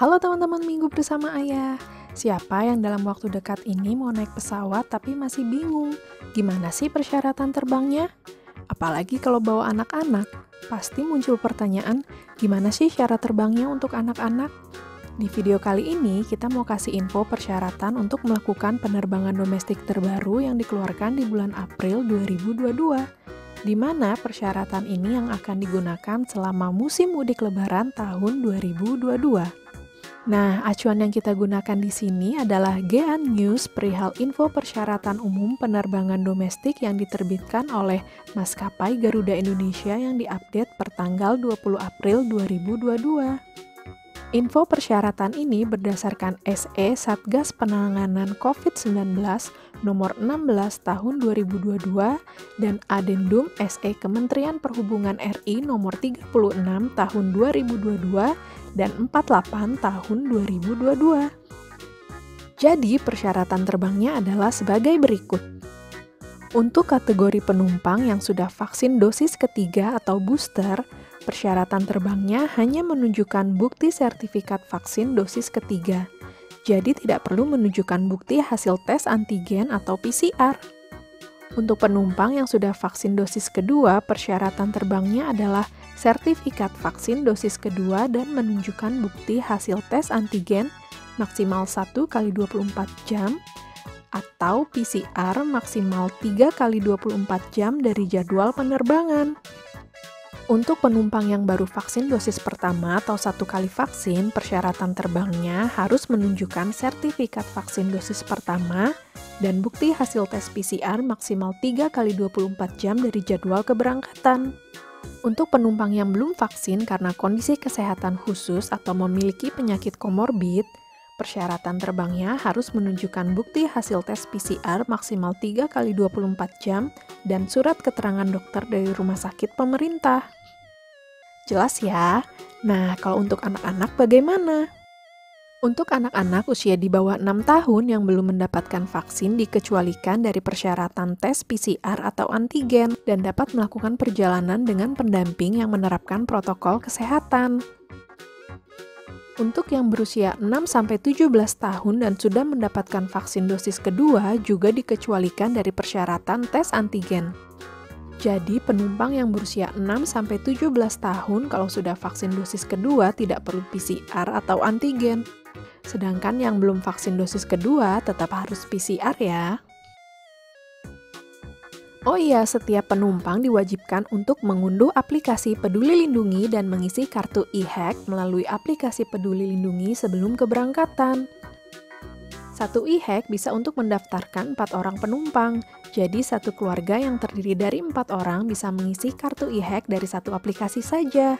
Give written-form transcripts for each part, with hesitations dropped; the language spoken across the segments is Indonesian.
Halo teman-teman Minggu bersama Ayah. Siapa yang dalam waktu dekat ini mau naik pesawat tapi masih bingung? Gimana sih persyaratan terbangnya? Apalagi kalau bawa anak-anak, pasti muncul pertanyaan, gimana sih syarat terbangnya untuk anak-anak? Di video kali ini, kita mau kasih info persyaratan untuk melakukan penerbangan domestik terbaru yang dikeluarkan di bulan April 2022, di mana persyaratan ini yang akan digunakan selama musim mudik lebaran tahun 2022. Nah, acuan yang kita gunakan di sini adalah GA News perihal info persyaratan umum penerbangan domestik yang diterbitkan oleh Maskapai Garuda Indonesia yang diupdate per tanggal 20 April 2022. Info persyaratan ini berdasarkan SE Satgas Penanganan COVID-19 nomor 16 tahun 2022 dan Adendum SE Kementerian Perhubungan RI nomor 36 tahun 2022 dan 48 tahun 2022. Jadi, persyaratan terbangnya adalah sebagai berikut. Untuk kategori penumpang yang sudah vaksin dosis ketiga atau booster, persyaratan terbangnya hanya menunjukkan bukti sertifikat vaksin dosis ketiga. Jadi tidak perlu menunjukkan bukti hasil tes antigen atau PCR. Untuk penumpang yang sudah vaksin dosis kedua, persyaratan terbangnya adalah sertifikat vaksin dosis kedua dan menunjukkan bukti hasil tes antigen maksimal 1 kali 24 jam atau PCR maksimal 3 kali 24 jam dari jadwal penerbangan. Untuk penumpang yang baru vaksin dosis pertama atau 1 kali vaksin, persyaratan terbangnya harus menunjukkan sertifikat vaksin dosis pertama dan bukti hasil tes PCR maksimal 3 kali 24 jam dari jadwal keberangkatan. Untuk penumpang yang belum vaksin karena kondisi kesehatan khusus atau memiliki penyakit komorbid, persyaratan terbangnya harus menunjukkan bukti hasil tes PCR maksimal 3 kali 24 jam dan surat keterangan dokter dari rumah sakit pemerintah. Jelas ya? Nah, kalau untuk anak-anak bagaimana? Untuk anak-anak usia di bawah 6 tahun yang belum mendapatkan vaksin dikecualikan dari persyaratan tes PCR atau antigen dan dapat melakukan perjalanan dengan pendamping yang menerapkan protokol kesehatan. Untuk yang berusia 6-17 tahun dan sudah mendapatkan vaksin dosis kedua juga dikecualikan dari persyaratan tes antigen. Jadi, penumpang yang berusia 6-17 tahun kalau sudah vaksin dosis kedua tidak perlu PCR atau antigen. Sedangkan yang belum vaksin dosis kedua tetap harus PCR ya. Oh iya, setiap penumpang diwajibkan untuk mengunduh aplikasi Peduli Lindungi dan mengisi kartu e-hack melalui aplikasi Peduli Lindungi sebelum keberangkatan. Satu e-hack bisa untuk mendaftarkan 4 orang penumpang, jadi satu keluarga yang terdiri dari 4 orang bisa mengisi kartu e-hack dari satu aplikasi saja.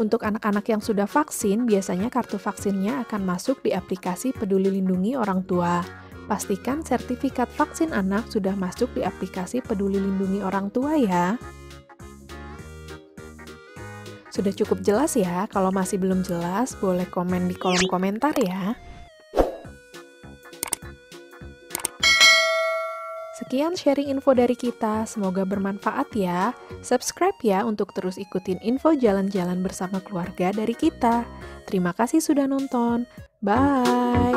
Untuk anak-anak yang sudah vaksin, biasanya kartu vaksinnya akan masuk di aplikasi Peduli Lindungi orang tua. Pastikan sertifikat vaksin anak sudah masuk di aplikasi Peduli Lindungi orang tua ya. Sudah cukup jelas ya? Kalau masih belum jelas, boleh komen di kolom komentar ya. Sekian sharing info dari kita, semoga bermanfaat ya. Subscribe ya untuk terus ikutin info jalan-jalan bersama keluarga dari kita. Terima kasih sudah nonton. Bye!